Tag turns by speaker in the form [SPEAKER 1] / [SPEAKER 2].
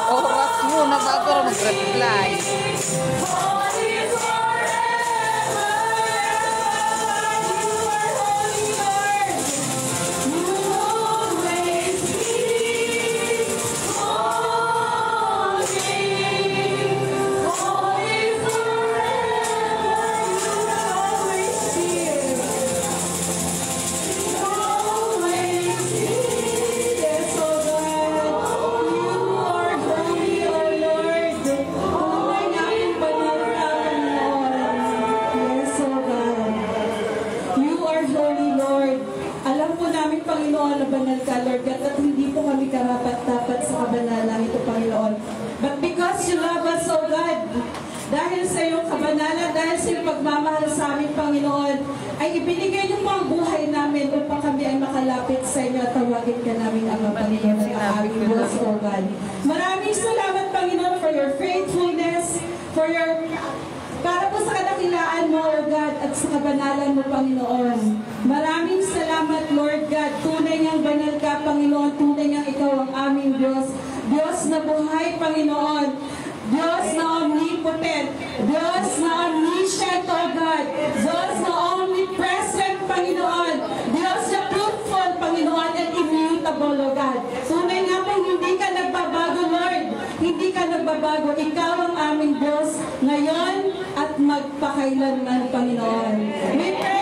[SPEAKER 1] Oras muna bago mag-reply.
[SPEAKER 2] Panginoon, na banal ka, Lord God, at hindi po kami karapat-dapat sa kabanalan ito, Panginoon. But because you love us, O God, dahil sa iyong kabanalan, dahil sa iyong pagmamahal sa amin, Panginoon, ay ibinigay niyo po ang buhay namin upang kami ay makalapit sa inyo at tawagin ka namin ang Panginoon at ang aming Diyos, O God. Maraming salamat, Panginoon, for your faithfulness, for your para po sa kadakilaan mo, O God, at sa kabanalan mo, Panginoon. Maraming salamat, Lord God. Tunay niyang banal ka, Panginoon. Tunay niyang ikaw ang aming Diyos. Diyos na buhay, Panginoon. Diyos na omnipotent. Diyos na omniscient, O God. Diyos na omnipresent, Panginoon. Diyos na truthful, Panginoon, and immutable, O God. Tunay nga po, hindi ka nagbabago, Lord. Hindi ka nagbabago. Ikaw ang aming Diyos ngayon at magpakailanman, Panginoon. We pray